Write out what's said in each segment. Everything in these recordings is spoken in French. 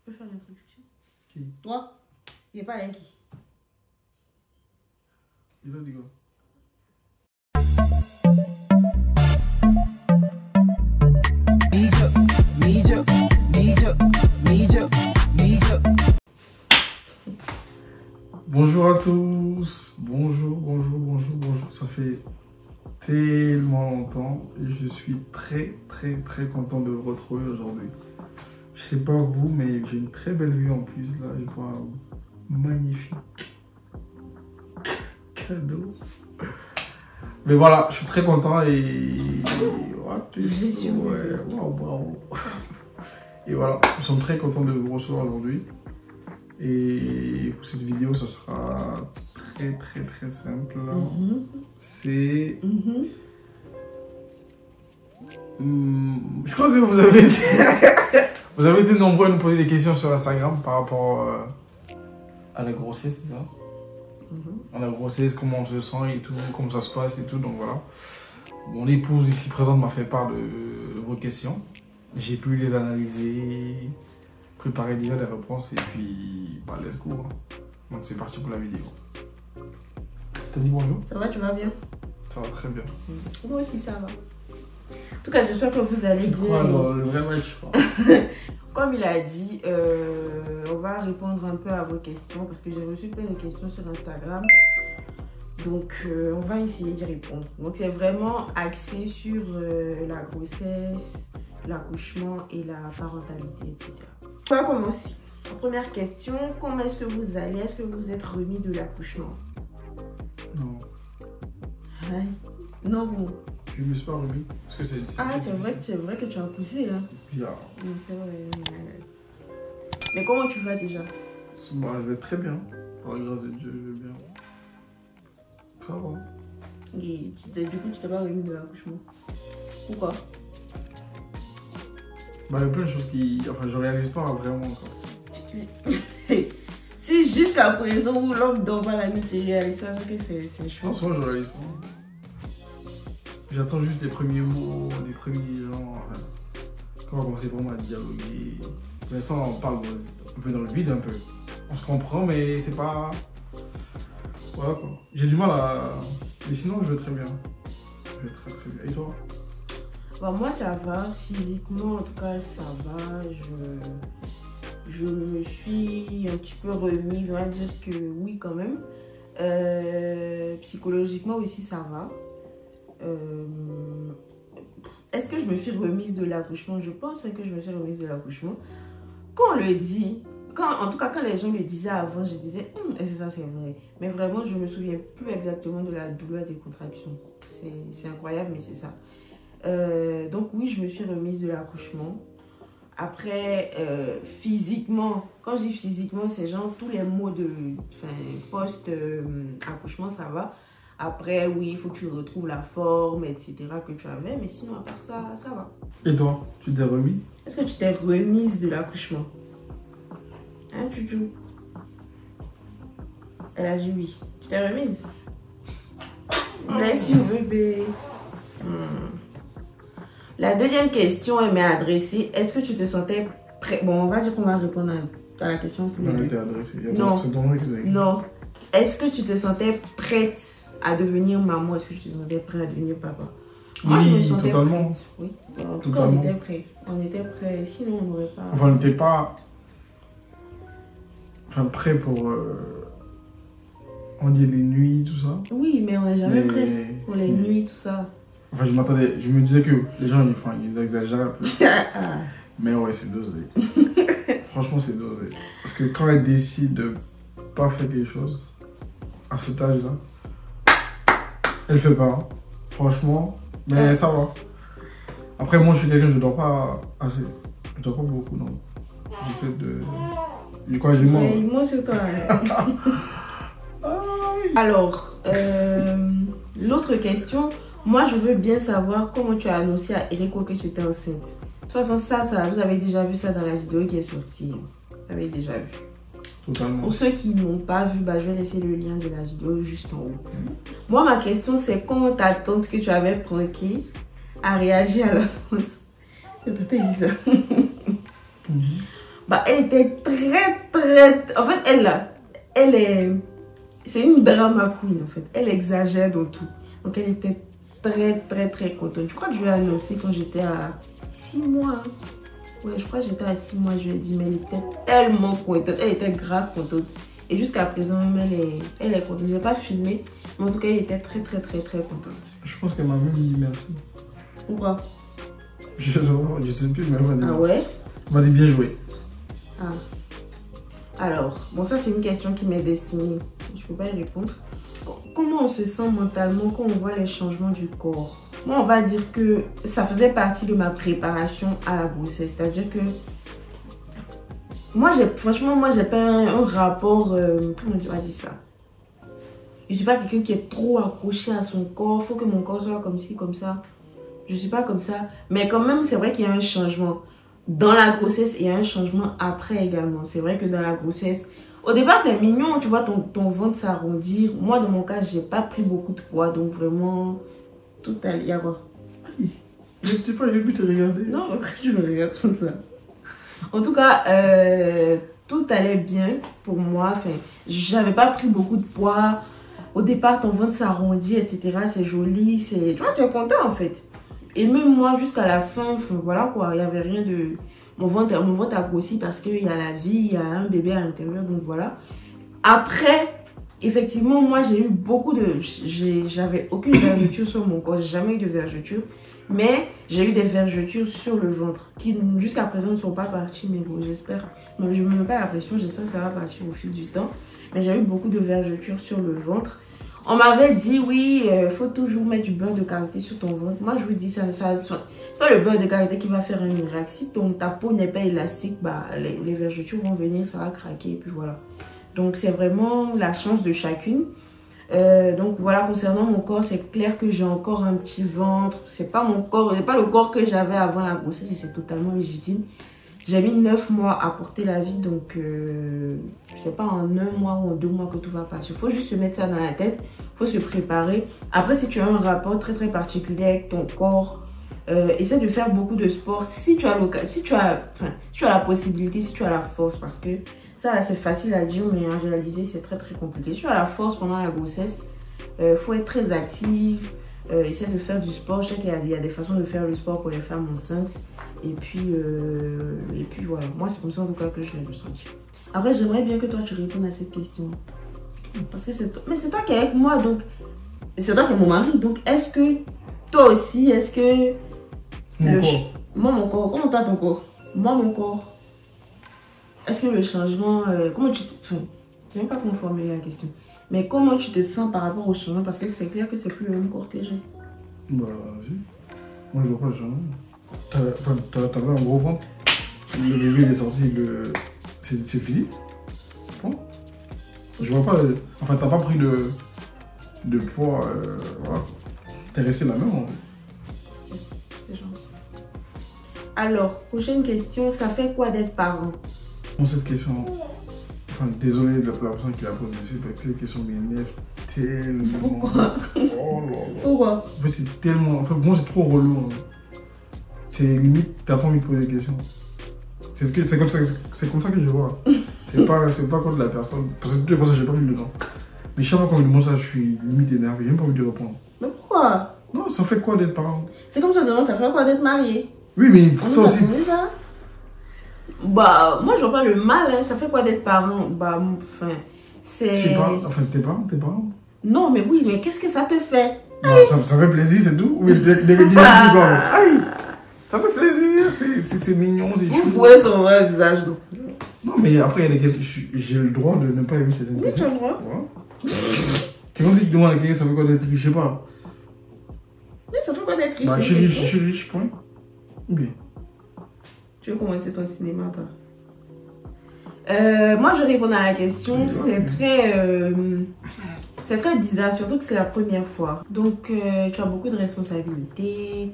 peux faire l'introduction? Qui? Toi? Il n'est pas avec qui? Ils ont dit quoi? Bonjour à tous, bonjour. Ça fait tellement longtemps et je suis très content de vous retrouver aujourd'hui. Je sais pas vous, mais j'ai une très belle vue en plus là, je vois un magnifique cadeau. Mais voilà, je suis très content et bravo. Et voilà, nous sommes très contents de vous recevoir aujourd'hui. Et pour cette vidéo, ça sera très simple. C'est... je crois que vous avez été nombreux à nous poser des questions sur Instagram par rapport à la grossesse, c'est ça? À la grossesse, comment on se sent et tout, comment ça se passe et tout, donc voilà. Mon épouse ici présente m'a fait part de vos questions. J'ai pu les analyser, préparer déjà des réponses et puis bah, let's go. Donc c'est parti pour la vidéo. T'as dit bonjour? Ça va, tu vas bien? Ça va très bien. Moi aussi ça va. En tout cas, j'espère que vous allez bien. Le vrai match, quoi. Comme il a dit, on va répondre un peu à vos questions parce que j'ai reçu plein de questions sur Instagram. Donc, on va essayer d'y répondre. Donc, c'est vraiment axé sur la grossesse, l'accouchement et la parentalité, etc. On va commencer. La première question, comment est-ce que vous allez? Est-ce que vous êtes remis de l'accouchement? Non. Ouais. Non, bon. Je me suis pas remis. Parce que c'est c'est vrai que tu as poussé, là. Bizarre. C'est vrai. Mais comment tu vas déjà? Bah, je vais très bien. Par la grâce de Dieu, je vais bien. Ça va. Et du coup, tu t'es pas remis de l'accouchement? Pourquoi? Bah, il y a plein de choses qui... Enfin, je réalise pas vraiment, quoi. Si jusqu'à présent où l'homme dort pas la nuit, tu réalises ça, c'est que c'est chaud. En soi, je réalise pas. J'attends juste les premiers mots, les premiers gens. Quand on va commencer vraiment à dialoguer. Pour l'instant, on parle un peu dans le vide, un peu. On se comprend, mais c'est pas... Voilà, quoi. J'ai du mal à... Mais sinon, je vais très bien. Je vais très bien. Et toi? Bah, moi, ça va. Physiquement, en tout cas, ça va. Je me suis un petit peu remise, on va dire que oui quand même. Psychologiquement aussi ça va. Est-ce que je me suis remise de l'accouchement? Je pense que je me suis remise de l'accouchement. Quand on le dit, en tout cas quand les gens me disaient avant, je disais et c'est ça, c'est vrai. Mais vraiment je me souviens plus exactement de la douleur des contractions. C'est incroyable mais c'est ça. Donc oui, je me suis remise de l'accouchement. Après, physiquement, quand je dis physiquement, c'est genre tous les mots de post-accouchement, ça va. Après, oui, il faut que tu retrouves la forme, etc. que tu avais. Mais sinon, à part ça, ça va. Et toi, tu t'es remis? Est-ce que tu t'es remise de l'accouchement? Hein, Chouchou? Elle a dit oui. Tu t'es remise? Merci, bébé. La deuxième question, elle m'est adressée. Est-ce que tu te sentais prêt? Bon, on va dire qu'on va répondre à la question plus Non, elle était adressée. Non. C'est ton nom qui t'a Non. Est-ce que tu te sentais prête à devenir maman? Est-ce que tu te sentais prêt à devenir papa? Moi, oui, je me sentais totalement. prête. Oui. En tout cas, on était prêts. On était prêts. Sinon, on n'aurait pas... Enfin, on n'était pas... Enfin, prêt pour... On dit les nuits, tout ça. Oui, mais on n'est jamais prêt pour les nuits, tout ça. Enfin, je me disais que les gens, ils exagèrent un peu. Mais ouais, c'est dosé. Franchement, c'est dosé. Parce que quand elle décide de pas faire quelque chose, à cet âge-là, elle fait pas. Hein. Franchement, mais ça va. Après, moi, je suis quelqu'un, je dors pas assez. Je dors pas beaucoup, non. J'essaie de... Quoi, j'ai moi, c'est toi. Alors, l'autre question... Moi, je veux bien savoir comment tu as annoncé à Eriko que tu étais enceinte. De toute façon, ça, vous avez déjà vu ça dans la vidéo qui est sortie. Vous avez déjà vu. Totalement. Pour ceux qui n'ont pas vu, bah, je vais laisser le lien de la vidéo juste en haut. Moi, ma question, c'est comment ta tante que tu avais pranké a réagi à l'annonce. C'est Elisa. Bah, elle était très... En fait, elle est... C'est une drama queen, en fait. Elle exagère dans tout. Donc, elle était très contente. Je crois que je lui ai annoncé quand j'étais à 6 mois. Hein. Ouais, je crois que j'étais à 6 mois. Je lui ai dit, mais elle était tellement contente. Elle était grave contente. Et jusqu'à présent, même, elle est contente. Je n'ai pas filmé. Mais en tout cas, elle était très contente. Je pense qu'elle m'a même dit merci. Pourquoi? Je sais plus, mais elle m'a dit. Ah ouais? Elle m'a dit bien joué. Ah. Alors, bon, ça, c'est une question qui m'est destinée. Je peux pas y répondre. Comment on se sent mentalement quand on voit les changements du corps? Moi, on va dire que ça faisait partie de ma préparation à la grossesse. C'est-à-dire que moi, franchement, j'ai pas un rapport... comment tu vas dire ça? Je suis pas quelqu'un qui est trop accroché à son corps. Faut que mon corps soit comme ci, comme ça. Je suis pas comme ça. Mais quand même, c'est vrai qu'il y a un changement. Dans la grossesse, il y a un changement après également. C'est vrai que dans la grossesse... Au départ, c'est mignon, tu vois ton ventre s'arrondir. Moi, dans mon cas, j'ai pas pris beaucoup de poids. Donc vraiment, tout allait y avoir. Je sais pas, j'ai pu te regarder. Non, je me regarde comme ça. En tout cas, tout allait bien pour moi. Enfin, j'avais pas pris beaucoup de poids. Au départ, ton ventre s'arrondit, etc. C'est joli. Tu vois, tu es content en fait. Et même moi, jusqu'à la fin, voilà quoi, il n'y avait rien de... Mon ventre a grossi parce qu'il y a la vie, il y a un bébé à l'intérieur, donc voilà. Après, effectivement, moi, j'ai eu beaucoup de... J'avais aucune vergeture sur mon corps, j'ai jamais eu de vergeture. Mais j'ai eu des vergetures sur le ventre qui, jusqu'à présent, ne sont pas parties. Mais bon, j'espère... Je ne me mets pas la pression, j'espère que ça va partir au fil du temps. Mais j'ai eu beaucoup de vergetures sur le ventre. On m'avait dit, oui, faut toujours mettre du beurre de karité sur ton ventre. Moi, je vous dis, c'est pas le beurre de karité qui va faire un miracle. Si ta peau n'est pas élastique, bah, les vergetures vont venir, ça va craquer, et puis voilà. Donc, c'est vraiment la chance de chacune. Donc, voilà, concernant mon corps, c'est clair que j'ai encore un petit ventre. C'est pas mon corps, c'est pas le corps que j'avais avant la grossesse, et c'est totalement légitime. J'ai mis 9 mois à porter la vie, donc c'est pas en 1 mois ou en 2 mois que tout va passer. Il faut juste se mettre ça dans la tête, il faut se préparer. Après, si tu as un rapport très particulier avec ton corps, essaie de faire beaucoup de sport. Si tu as la possibilité, si tu as la force, parce que ça c'est facile à dire, mais à réaliser c'est très compliqué. Si tu as la force pendant la grossesse, faut être très active. Essaie de faire du sport. Je sais qu'il y a des façons de faire le sport pour les femmes enceintes. Et puis voilà. Moi, c'est comme ça en tout cas que je l'ai ressenti. Après, j'aimerais bien que toi, tu répondes à cette question. Parce que c'est toi qui es avec moi, donc... C'est toi qui es mon mari. Donc, est-ce que toi aussi, est-ce que... Moi, mon corps. Comment toi, ton corps? Moi, mon corps. Est-ce que le changement... comment tu... Enfin, je sais même pas comment formuler la question. Mais comment tu te sens par rapport au changement? Parce que c'est clair que c'est plus le même corps que j'ai. Bah, vas-y. Moi, je vois pas le changement. T'avais un gros ventre. Le bébé il est sorti, c'est fini. Bon. Je vois pas. Enfin, t'as pas pris de poids. Voilà. T'es resté la même en fait. C'est gentil. Alors, prochaine question. Ça fait quoi d'être parent? Bon, cette question. Enfin, désolé de la personne qui a posé cette question m'énerve tellement. Pourquoi? Oh là là. Pourquoi? En fait, c'est tellement. En fait, moi, c'est trop relou. Hein. C'est limite, t'as pas envie de poser des questions. C'est comme ça que je vois. C'est pas contre la personne. Parce que toutes les personnes, j'ai pas mis le temps. Mais chaque fois qu'on me demande ça, je suis limite énervé. J'ai même pas envie de répondre. Mais pourquoi? Non, ça fait quoi d'être parent? C'est comme ça, ça fait quoi d'être marié? Oui, mais pour ça aussi. Bah, moi, je vois pas le mal. Hein. Ça fait quoi d'être parent? Bah, enfin, c'est... Enfin, t'es parent? Non, mais oui, mais qu'est-ce que ça te fait? Non, ça fait plaisir, c'est tout. Oui, ça fait plaisir, c'est mignon, c'est chou. Vous voyez son vrai visage, donc. Non, mais après, il y a des questions. J'ai le droit de ne pas aimer certaines questions. Oui, tu as le droit. Ouais. C'est comme si tu demandes à quelqu'un, ça fait quoi d'être riche, je sais pas. Mais ça fait quoi d'être riche? Bah, je suis riche, point. Bien. Tu veux commencer ton cinéma, toi? Moi, je réponds à la question. C'est très bizarre, surtout que c'est la première fois. Donc, tu as beaucoup de responsabilités.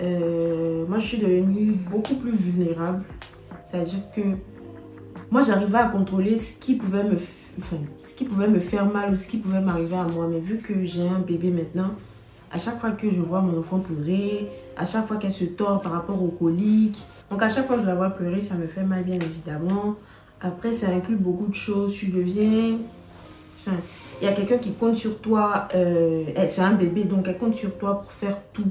Moi, je suis devenue beaucoup plus vulnérable. C'est-à-dire que moi, j'arrivais à contrôler ce qui pouvait me faire mal ou ce qui pouvait m'arriver à moi. Mais vu que j'ai un bébé maintenant, à chaque fois que je vois mon enfant pleurer, à chaque fois qu'elle se tord par rapport aux coliques, Donc à chaque fois que je la vois pleurer, ça me fait mal bien évidemment. Après, ça inclut beaucoup de choses. Tu deviens... Enfin, il y a quelqu'un qui compte sur toi. C'est un bébé, donc elle compte sur toi pour faire tout.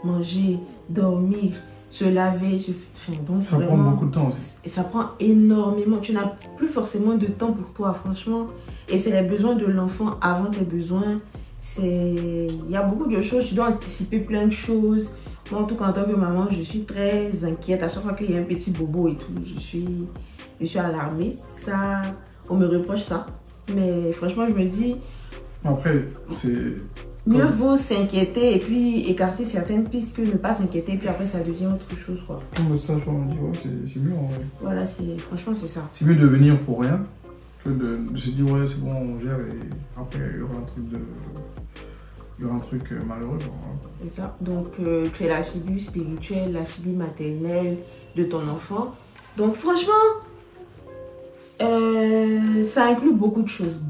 Manger, dormir, se laver. Enfin, donc ça vraiment, prend beaucoup de temps aussi. Et ça prend énormément. Tu n'as plus forcément de temps pour toi, franchement. Et c'est les besoins de l'enfant avant tes besoins. Il y a beaucoup de choses. Tu dois anticiper plein de choses. Moi, en tout cas, en tant que maman, je suis très inquiète. À chaque fois qu'il y a un petit bobo et tout, je suis alarmée. Ça, on me reproche ça. Mais franchement, je me dis... Après, c'est... Mieux vaut s'inquiéter et puis écarter certaines pistes que ne pas s'inquiéter. Puis après, ça devient autre chose, quoi. Comme ça, on me dit, ouais, c'est mieux en vrai. Voilà, franchement, c'est ça. C'est mieux de venir pour rien que de se dire, ouais, c'est bon, on gère et après, il y aura un truc de... Il y aura un truc malheureux. Hein. C'est ça. Donc, tu es la figure spirituelle, la figure maternelle de ton enfant. Donc, franchement, ça inclut beaucoup de choses.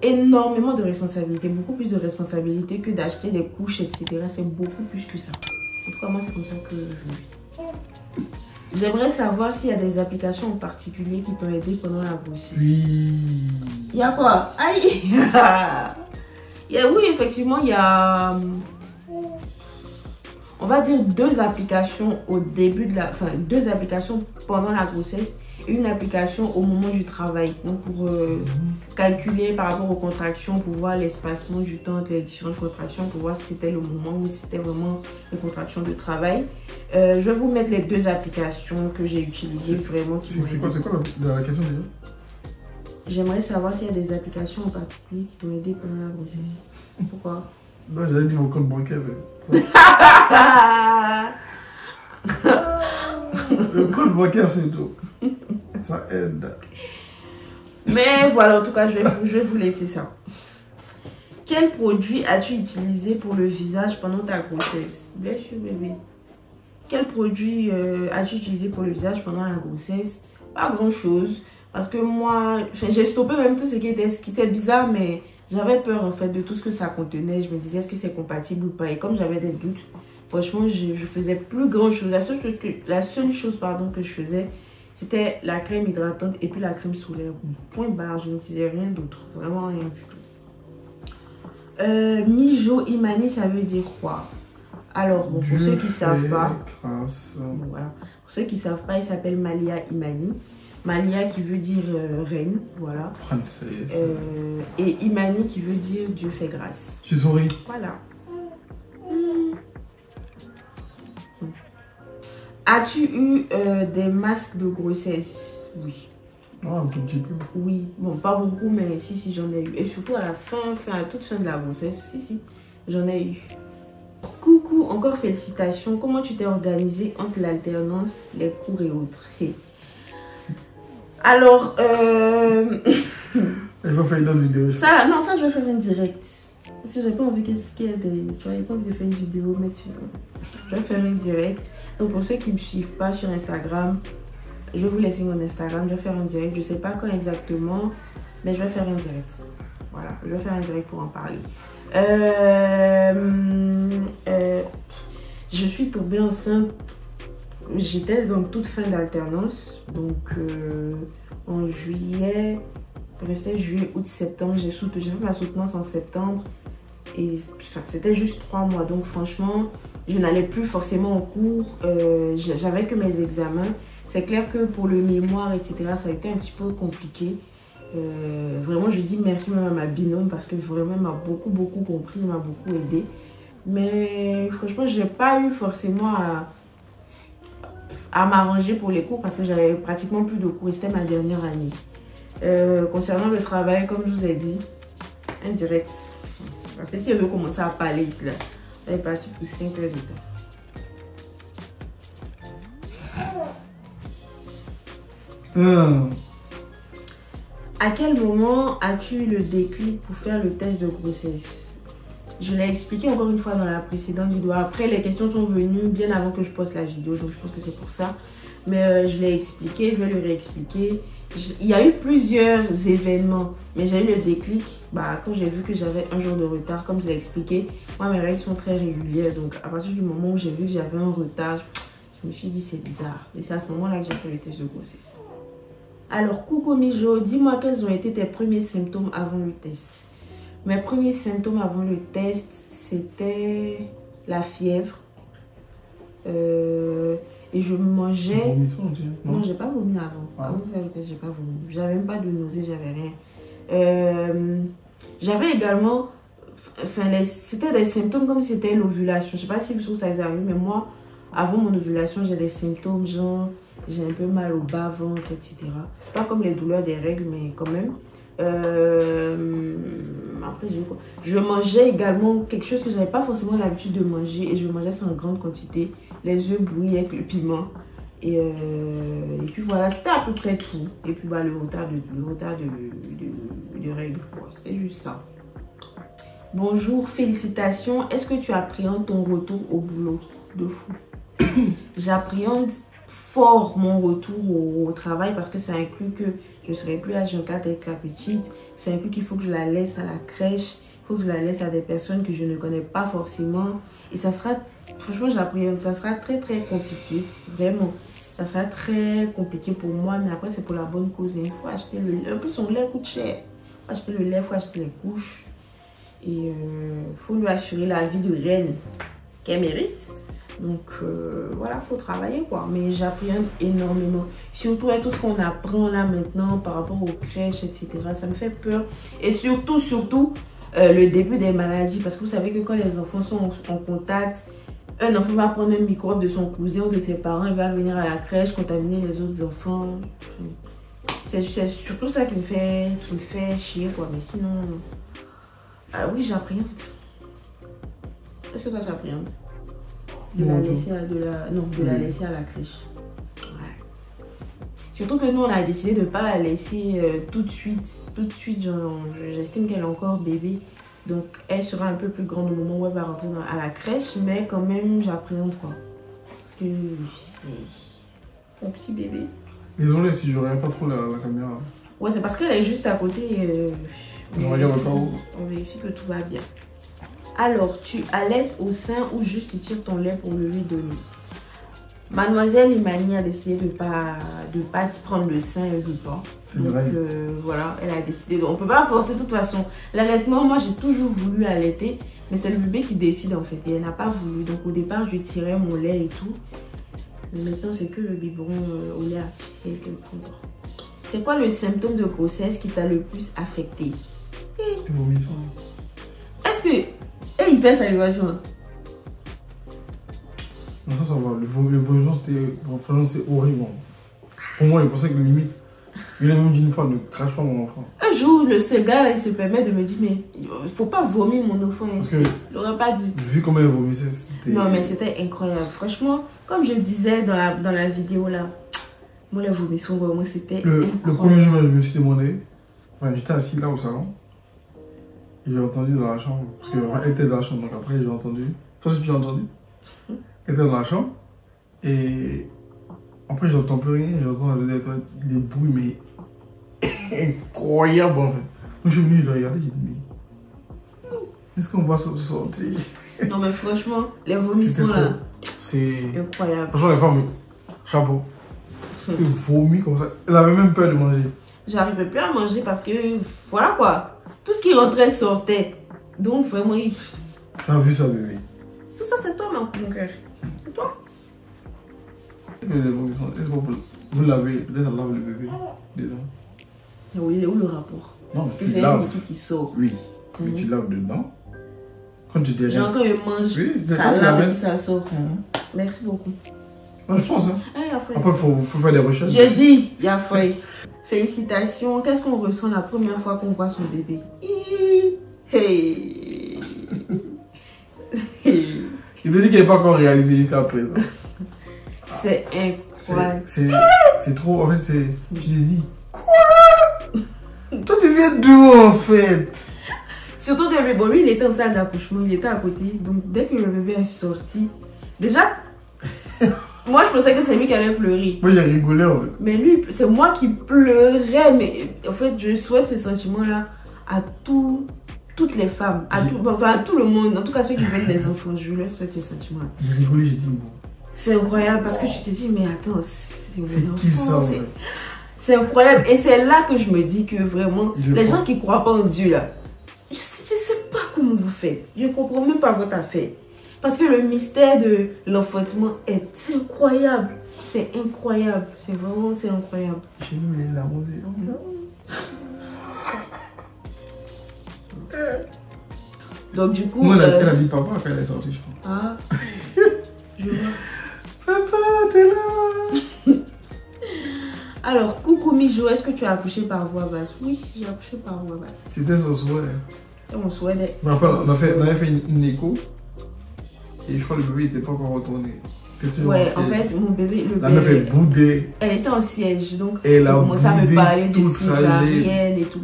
Énormément de responsabilités. Beaucoup plus de responsabilités que d'acheter des couches, etc. C'est beaucoup plus que ça. En tout cas, moi, c'est comme ça que je vis. J'aimerais savoir s'il y a des applications en particulier qui t'ont aidé pendant la grossesse. Oui. Il y a quoi? Aïe. Oui, effectivement, il y a, on va dire, 2 applications au début de la... Enfin, 2 applications pendant la grossesse et une application au moment du travail. Donc, pour calculer par rapport aux contractions, pour voir l'espacement du temps entre les différentes contractions, pour voir si c'était le moment ou si c'était vraiment les contractions de travail. Je vais vous mettre les 2 applications que j'ai utilisées vraiment. C'est quoi la question déjà? J'aimerais savoir s'il y a des applications en particulier qui t'ont aidé pendant la grossesse. Pourquoi? Non, j'avais dit mon compte bancaire. Le compte bancaire, c'est tout. Ça aide. Mais voilà, en tout cas, je vais vous laisser ça. Quel produit as-tu utilisé pour le visage pendant ta grossesse? Bien sûr, bébé. Quel produit as-tu utilisé pour le visage pendant la grossesse? Pas grand-chose. Parce que moi, j'ai stoppé même tout ce qui était... C'est bizarre, mais j'avais peur en fait de tout ce que ça contenait. Je me disais, est-ce que c'est compatible ou pas? Et comme j'avais des doutes, franchement, je faisais plus grand-chose. La seule chose que je faisais, c'était la crème hydratante et puis la crème solaire. Point barre, je n'utilisais rien d'autre. Vraiment rien du tout. Mijo Imani, ça veut dire quoi? Alors, bon, pour ceux qui ne savent pas... Bon, voilà. Pour ceux qui ne savent pas, il s'appelle Malia Imani. Malia qui veut dire reine, voilà. Et Imani qui veut dire Dieu fait grâce. Je souris. Voilà. As-tu eu des masques de grossesse? Oui. Oh, un tout petit peu. Oui. Bon, pas beaucoup, mais si, j'en ai eu. Et surtout à la toute fin de la grossesse, si, j'en ai eu. Coucou, encore félicitations. Comment tu t'es organisée entre l'alternance, les cours et autres? Alors, je vais faire une autre vidéo. Ça, je vais faire une direct. Parce que j'ai pas envie qu'il y ait des... Tu vois, j'ai pas envie de faire une vidéo, mais je vais faire une direct. Donc, pour ceux qui ne me suivent pas sur Instagram, je vais vous laisser mon Instagram. Je vais faire un direct. Je sais pas quand exactement, mais je vais faire un direct. Voilà, je vais faire un direct pour en parler. Je suis tombée enceinte. J'étais dans toute fin d'alternance, donc en juillet, restait juillet, août, septembre, j'ai fait ma soutenance en septembre et c'était juste 3 mois, donc franchement, je n'allais plus forcément en cours, j'avais que mes examens. C'est clair que pour le mémoire, etc., ça a été un petit peu compliqué. Vraiment, je dis merci même à ma binôme parce que vraiment, elle m'a beaucoup compris, elle m'a beaucoup aidé. Mais franchement, je n'ai pas eu forcément à m'arranger pour les cours parce que j'avais pratiquement plus de cours et c'était ma dernière année. Concernant le travail, comme je vous ai dit, indirect. Parce que si je veux commencer à parler ici, là, elle est partie pour 5 heures de temps. À quel moment as-tu eu le déclic pour faire le test de grossesse? Je l'ai expliqué encore une fois dans la précédente vidéo. Après, les questions sont venues bien avant que je poste la vidéo, donc je pense que c'est pour ça. Mais je l'ai expliqué, je vais le réexpliquer. Il y a eu plusieurs événements, mais j'ai eu le déclic quand j'ai vu que j'avais un jour de retard. Comme je l'ai expliqué, moi mes règles sont très régulières, donc à partir du moment où j'ai vu que j'avais un retard, Je me suis dit, c'est bizarre. Et c'est à ce moment-là que j'ai fait le test de grossesse. Alors, coucou Mijo, dis-moi quels ont été tes premiers symptômes avant le test. Mes premiers symptômes avant le test, c'était la fièvre. Et je mangeais... Non, j'ai pas vomi avant. Avant de faire le test, j'ai pas vomi. J'avais même pas de nausée, j'avais rien. J'avais également... Enfin, c'était des symptômes comme si c'était l'ovulation. Je sais pas si vous ça vous arrive, mais moi, avant mon ovulation, j'ai des symptômes genre... J'ai un peu mal au bas-ventre, etc. Pas comme les douleurs des règles, mais quand même. Après, j'ai quoi? Je mangeais également quelque chose que j'avais pas forcément l'habitude de manger. Et je mangeais ça en grande quantité. Les œufs bouillis avec le piment. Et puis voilà, c'était à peu près tout. Et puis bah, le retard de règles. C'était juste ça. Bonjour, félicitations. Est-ce que tu appréhendes ton retour au boulot? De fou. J'appréhende fort mon retour au travail parce que ça inclut que je ne serai plus à H24 avec la petite. Ça inclut qu'il faut que je la laisse à la crèche. Il faut que je la laisse à des personnes que je ne connais pas forcément. Et ça sera, franchement, j'appréhende. Ça sera très très compliqué. Vraiment. Ça sera très compliqué pour moi. Mais après, c'est pour la bonne cause. Et il faut acheter le lait. En plus, son lait coûte cher. Il faut acheter le lait, il faut acheter les couches. Et il faut lui assurer la vie de reine qu'elle mérite. Donc voilà, il faut travailler quoi. Mais j'appréhende énormément. Surtout avec tout ce qu'on apprend là maintenant par rapport aux crèches, etc. Ça me fait peur. Et surtout, le début des maladies. Parce que vous savez que quand les enfants sont en contact, un enfant va prendre un microbe de son cousin ou de ses parents. Il va venir à la crèche, contaminer les autres enfants. C'est surtout ça qui me fait chier quoi. Mais sinon... Ah oui, j'appréhende. Est-ce que toi j'appréhende? De la laisser à la crèche. Ouais. Surtout que nous on a décidé de ne pas la laisser tout de suite. J'estime qu'elle est encore bébé. Donc elle sera un peu plus grande au moment où elle va rentrer à la crèche. Mais quand même j'appréhende quoi. Parce que c'est mon petit bébé. Désolé si je regarde pas trop la caméra. Ouais, c'est parce qu'elle est juste à côté. On vérifie que tout va bien. Alors, tu allaites au sein ou juste tu tires ton lait pour le lui donner? Mademoiselle Imani a décidé de pas prendre le sein, elle ne veut pas. Donc voilà, elle a décidé. Donc, on ne peut pas forcer de toute façon. L'allaitement, moi j'ai toujours voulu allaiter, mais c'est le bébé qui décide en fait. Et elle n'a pas voulu. Donc au départ, je tirais mon lait et tout. Mais maintenant, c'est que le biberon au lait artificiel qu'elle prend. C'est quoi le symptôme de grossesse qui t'a le plus affecté? Est-ce que... Et il perd salivation. Non, ça va. Le vomissement, c'est horrible. Pour moi, je pensais que limite, il a même dit une fois, ne crache pas mon enfant. Un jour, ce gars, il se permet de me dire, mais il ne faut pas vomir mon enfant. Parce que il n'aurait pas dit. Vu comment elle vomissait, c'était... Non, mais c'était incroyable. Franchement, comme je disais dans la vidéo là, moi, les vomissements, vraiment, c'était incroyable. Le premier jour, je me suis demandé, j'étais assis là au salon. Et j'ai entendu dans la chambre, parce qu'elle était dans la chambre, donc après j'ai entendu. Toi aussi tu as entendu? Elle était dans la chambre, et après j'entends plus rien, j'entends des bruits, mais incroyables en fait. Donc je suis venu le regarder, j'ai dit, mais est-ce qu'on va se sortir? Non mais franchement, les vomissements là, c'est incroyable. Franchement les femmes, chapeau. Elle vomit comme ça, elle avait même peur de manger. J'arrivais plus à manger parce que, voilà quoi. Tout ce qui rentrait sortait. Donc vraiment, Tu as vu ça, bébé? Tout ça, c'est toi, mon cœur. C'est toi. Est-ce que vous lavez? Peut-être elle lave le bébé dedans. Oui, il est où le rapport? Non, parce que c'est une liquide qui sort. Oui, mais tu laves dedans. Quand tu dérestes. Genre quand je mange, oui, ça lave et puis ça sort. Merci beaucoup. Non, je pense. Hein. Après, il faut faire des recherches. Je dis, il y a feuille. Félicitations. Qu'est-ce qu'on ressent la première fois qu'on voit son bébé? Hey. Il te dit qu'il n'est pas encore réalisé jusqu'à présent. C'est incroyable. C'est trop, en fait, c'est... Je t'ai dit, quoi? Toi, tu viens d'où, en fait? Surtout que le bébé, lui, il était en salle d'accouchement, il était à côté. Donc, dès que le bébé est sorti, déjà, moi, je pensais que c'est lui qui allait pleurer. Moi, j'ai rigolé, en fait. Mais lui, c'est moi qui pleurais. Mais en fait, je souhaite ce sentiment-là à toutes les femmes, à tout le monde. En tout cas, ceux qui veulent des enfants, je leur souhaite ce sentiment-là. J'ai rigolé, j'ai dit, bon, C'est incroyable parce que tu te dis, mais attends, c'est mon qui ça, enfant. ouais. C'est incroyable. Et c'est là que je me dis que vraiment, les crois. gens qui ne croient pas en Dieu, là, je sais pas comment vous faites. Je ne comprends même pas votre affaire. Parce que le mystère de l'enfantement est incroyable. C'est incroyable. C'est vraiment, c'est incroyable. J'ai mis les larmes aux yeux. Donc du coup... Moi, elle a dit papa quand elle est sortie, je crois. Ah, je vois. Papa, t'es là. Alors, coucou Mijo, est-ce que tu as accouché par voie basse? Oui, j'ai accouché par voie basse. C'était son souhait. Et mon souhait d'être... Je me rappelle, on avait fait une écho. Et je crois que le bébé n'était pas encore retourné. Ouais, en fait, mon bébé... La meuf est boudée. Elle était en siège, donc elle a commencé à me parler de tout césarienne et tout.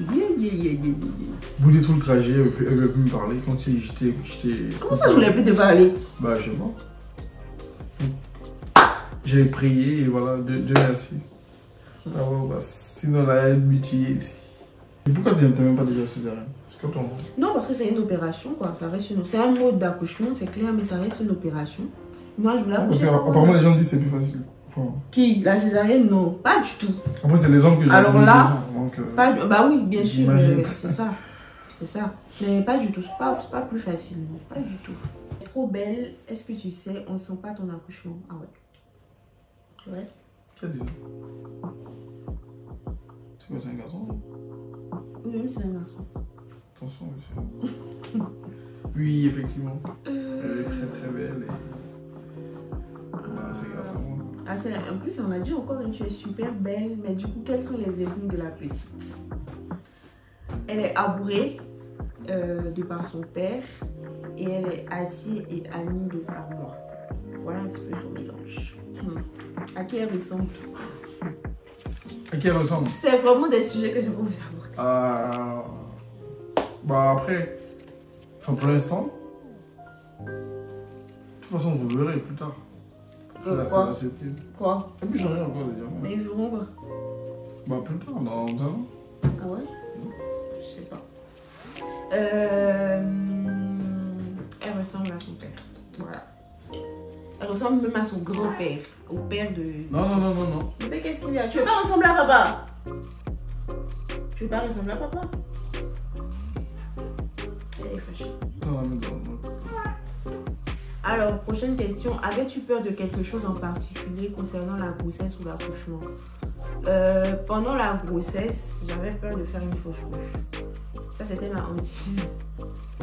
Boudée tout le trajet, elle veut plus me parler. Comme si j'étais... Comment ça, je voulais plus te parler? Bah, je sais pas. J'ai prié et voilà, Dieu merci. Ah ouais, bah, sinon, là, elle me tuait ici. Et pourquoi tu n'aimes même pas déjà césarienne? C'est quoi ton mot? Non, parce que c'est une opération, quoi. Ça reste une... C'est un mode d'accouchement, c'est clair, mais ça reste une opération. Moi, je voulais accoucher. Apparemment, les gens disent que c'est plus facile. Enfin... Qui? La césarienne? Non, pas du tout. Après, c'est les hommes que j'ai. Alors là, donc, pas... bah oui, bien sûr, c'est ça. C'est ça. Mais pas du tout, c'est pas plus facile, non. Pas du tout. Trop belle, est-ce que tu sais, on sent pas ton accouchement? Ah ouais. Ouais. Qui a dit ça? C'est quoi, c'est un garçon? Oui, même si c'est un garçon. Attention, monsieur. Oui, effectivement. Elle est très très belle. Et... c'est grâce à moi. Ah, en plus, on m'a dit encore que tu es super belle, mais du coup, quels sont les épaules de la petite? Elle est abourée de par son père et elle est assise et amie de par moi. Voilà un petit peu son mélange. À qui elle ressemble? À qui elle ressemble? C'est vraiment des sujets que j'ai pas envie d'aborder. Bah après, enfin pour l'instant, de toute façon vous verrez plus tard. C'est la surprise. Quoi? Et puis j'en ai encore déjà. Mais ils verront quoi? Bah plus tard, dans un an. Ah ouais? Je sais pas. Elle ressemble à son père. Voilà. Elle ressemble même à son grand-père, au père de... Non. Mais qu'est-ce qu'il y a? Tu veux pas ressembler à papa? Tu veux pas ressembler à papa? Elle est fâchée. Alors, prochaine question. Avais-tu peur de quelque chose en particulier concernant la grossesse ou l'accouchement? Pendant la grossesse, j'avais peur de faire une fausse couche. Ça, c'était ma hantise.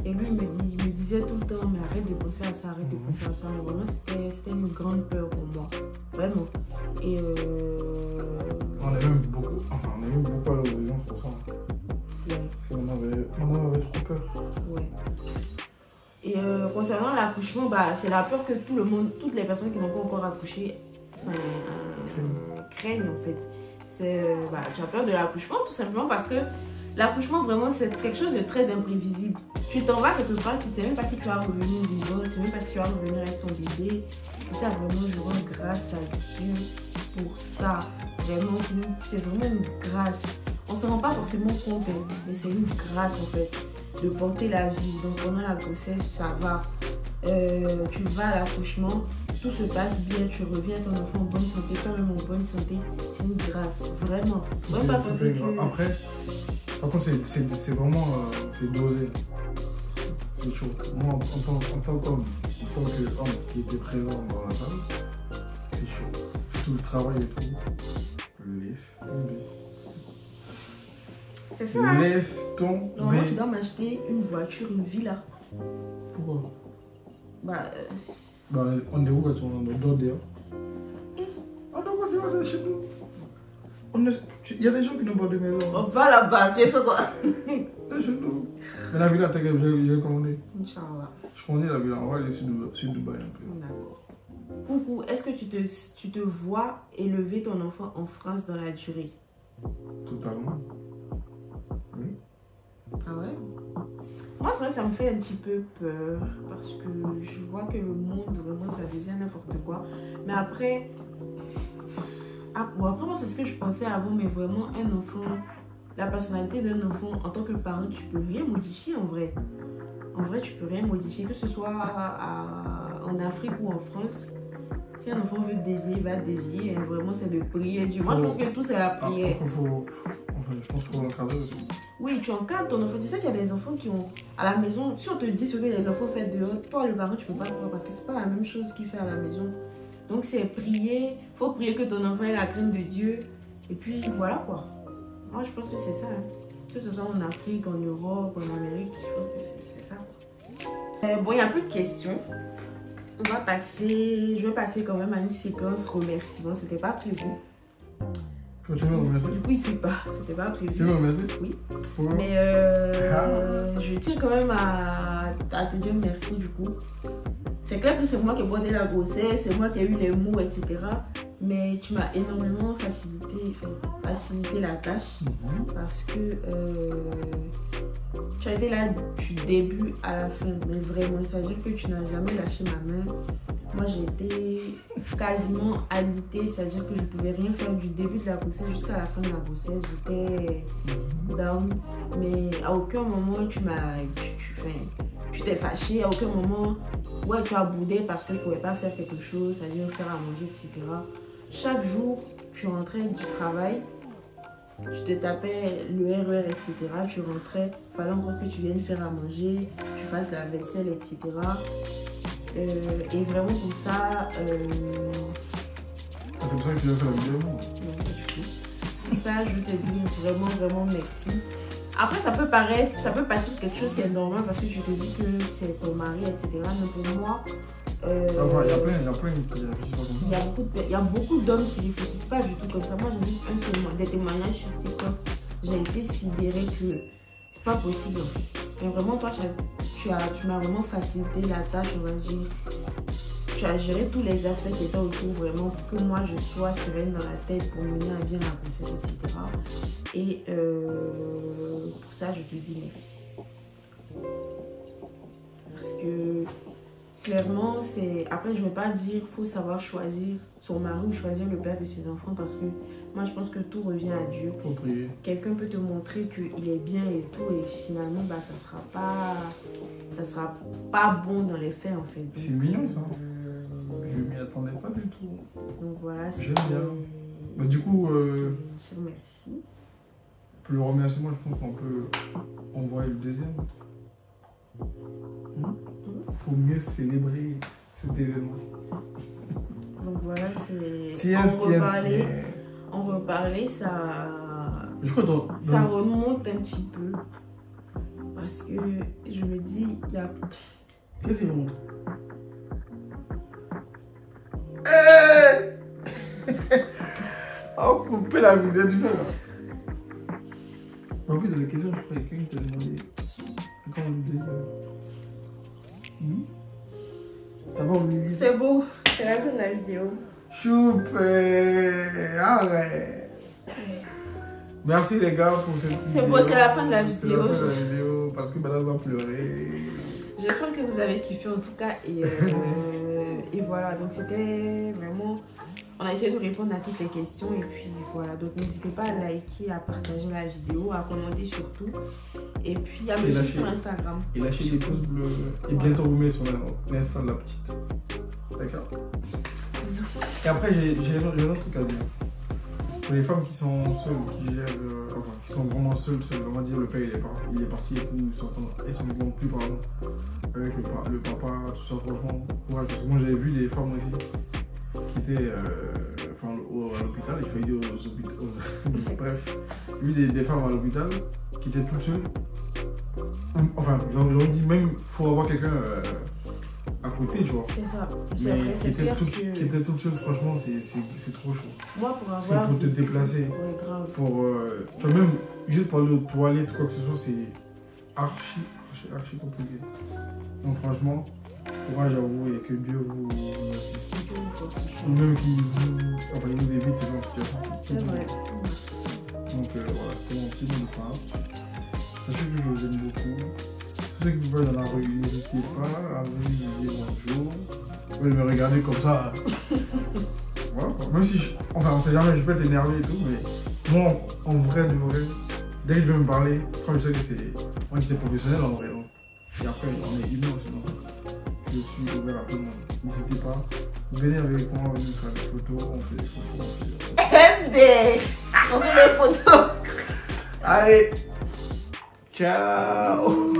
Et lui, il me disait tout le temps, mais arrête de penser à ça, arrête de penser à ça. Mais vraiment, c'était une grande peur pour moi. Vraiment. Et on a même beaucoup à l'urgence pour ça. Ouais. On avait trop peur. Ouais. Et concernant l'accouchement, bah, c'est la peur que toutes les personnes qui n'ont pas encore accouché craignent en fait. Tu as peur de l'accouchement tout simplement parce que l'accouchement vraiment c'est quelque chose de très imprévisible. Tu t'en vas quelque part, tu ne sais même pas si tu vas revenir vivant, tu ne sais même pas si tu vas revenir avec ton bébé. Et ça vraiment je rends grâce à Dieu pour ça. Vraiment, c'est vraiment une grâce. On ne se rend pas forcément compte, mais c'est une grâce en fait de porter la vie. Donc pendant la grossesse, ça va. Tu vas à l'accouchement, tout se passe bien, tu reviens ton enfant en bonne santé, toi-même en bonne santé. C'est une grâce, vraiment. Ouais, pas penser que... Après, par contre, c'est vraiment c'est dosé. C'est chaud. Moi, en tant qu'homme qui était présent dans la salle, c'est chaud. Tout le travail et tout. Laisse tomber. C'est ça. Hein? Laisse tomber. Normalement, tu dois m'acheter une voiture, une villa. Pourquoi? Bah, on est où quand on dort dehors? On dort dehors chez nous. Il y a des gens qui n'ont pas de maison. On va là-bas, tu fais quoi? Chez nous. Mais la villa, t'inquiète, j'ai commandé. Inch'Allah. Je connais la villa, on va aller sur Dubaï un peu. D'accord. Coucou, est-ce que tu te vois élever ton enfant en France dans la durée? Totalement. Oui. Ah ouais? Moi, c'est vrai que ça me fait un petit peu peur parce que je vois que le monde, vraiment, ça devient n'importe quoi. Mais après, après moi, c'est ce que je pensais avant, mais vraiment, un enfant, la personnalité d'un enfant, en tant que parent, tu peux rien modifier en vrai. En vrai, tu peux rien modifier, que ce soit en Afrique ou en France. Si un enfant veut dévier, il va dévier. Et vraiment, c'est de prier Dieu. Moi, je pense que tout, c'est la prière. Je pense qu'il faut l'encadrer aussi. Oui, tu encadres ton enfant. Tu sais qu'il y a des enfants qui ont à la maison. Si on te dit ce que les enfants font dehors, toi, le parent, tu peux pas le faire parce que c'est pas la même chose qu'il fait à la maison. Donc, c'est prier. Il faut prier que ton enfant ait la crainte de Dieu. Et puis, voilà quoi. Moi, je pense que c'est ça. Hein. Que ce soit en Afrique, en Europe, en Amérique, je pense que c'est ça. Bon, il n'y a plus de questions. On va passer. Je vais passer quand même à une séquence remerciement. C'était pas prévu. Tu veux me remercier? Oui, c'est pas. C'était pas prévu. Tu veux me remercier? Oui. Pourquoi? Mais je tiens quand même à te dire merci du coup. C'est clair que c'est moi qui ai porté la grossesse, c'est moi qui ai eu les maux, etc. Mais tu m'as énormément facilité la tâche parce que tu as été là du début à la fin. Mais vraiment, ça veut dire que tu n'as jamais lâché ma main. Moi, j'étais quasiment alitée, c'est-à-dire que je ne pouvais rien faire du début de la grossesse jusqu'à la fin de la grossesse. J'étais down, mais à aucun moment tu t'es fâchée, à aucun moment tu as boudé parce que tu ne pouvais pas faire quelque chose, c'est-à-dire faire à manger, etc. Chaque jour, tu rentrais du travail, tu te tapais le RER, etc. Tu rentrais, il fallait encore que tu viennes faire à manger, tu fasses la vaisselle, etc. Et vraiment pour ça... C'est pour ça que tu as fait la vidéo? Non, pas du tout. Pour ça, je te dis vraiment, vraiment merci. Après, ça peut passer quelque chose qui est normal parce que tu te dis que c'est ton mari, etc. Mais pour moi... Enfin, il y a plein qui il y a beaucoup d'hommes qui réfléchissent pas du tout comme ça. Moi, j'ai vu des témoignages sur TikTok. J'ai été sidérée que c'est pas possible. Mais vraiment, toi, tu m'as vraiment facilité la tâche, on va dire. Tu as géré tous les aspects qui étaient autour vraiment pour que moi je sois sereine dans la tête pour mener à bien la grossesse, etc. Et pour ça, je te dis merci. Parce que clairement, c'est... Après, je ne veux pas dire qu'il faut savoir choisir son mari ou choisir le père de ses enfants parce que moi, je pense que tout revient à Dieu. Quelqu'un peut te montrer qu'il est bien et tout et finalement, ça sera pas bon dans les faits en fait. C'est mignon ça. Je m'y attendais pas du tout. Donc voilà. J'aime bien. Bah, du coup, je remercie. Pour le remerciement, je pense qu'on peut envoyer le deuxième. Pour mieux célébrer cet événement. Donc voilà, c'est... Tiens. En reparler, ça... Je crois ça remonte un petit peu. Parce que je me dis, il y a... Qu'est-ce qu'il remonte? Oh, couper la vidéo du frère. En plus, dans les questions, je crois que quelqu'un t'a demandé encore une deuxième. T'as pas oublié? C'est beau, c'est la fin de la vidéo. Choupe, arrête. Merci les gars pour cette vidéo. C'est beau, c'est la fin de la vidéo. C'est la fin de la vidéo parce que madame va pleurer. J'espère que vous avez kiffé en tout cas. Et voilà, donc c'était vraiment... On a essayé de répondre à toutes les questions et puis voilà. Donc n'hésitez pas à liker, à partager la vidéo, à commenter surtout. Et puis à me suivre sur Instagram. Et lâchez des pouces bleus. Et bientôt vous mettez sur l'Insta de la petite. D'accord? Bisous. Et après j'ai un autre truc à dire. Pour les femmes qui sont seules, qui sont vraiment seules, on va dire le père il est parti et tout, elles sont vraiment plus pardon, avec le papa, tout ça, franchement, courage. Parce que moi j'avais vu des femmes aussi qui étaient à l'hôpital, il fallait dire aux hôpitaux, bref, j'ai vu des femmes à l'hôpital qui étaient toutes seules. Enfin, j'en dis même, il faut avoir quelqu'un à côté, tu vois. C'est ça. Mais qui était toute seule, franchement, c'est trop chaud. Moi, pour avoir... Pour te déplacer, ouais, grave. pour... tu vois, même juste pour aller aux toilettes, quoi que ce soit, c'est archi compliqué. Donc franchement, courage à vous et que Dieu vous assiste. Ou même qu'il nous évite ce genre de situation. C'est vrai. Donc voilà, c'était mon petit mot de fin. Sachez que je vous aime beaucoup. Tous ceux qui vous voient dans la rue, n'hésitez pas à venir me dire bonjour. Vous pouvez me regarder comme ça. Voilà quoi. Même si, enfin on sait jamais, je peux être énervé et tout, mais moi en vrai, dès que je veux me parler, quand je sais que c'est professionnel en vrai. Et après on est humain aussi, donc je suis ouvert à tout le monde. N'hésitez pas, Venez avec moi, on fait des photos, on fait des photos. MD. On fait des photos. Allez, ciao.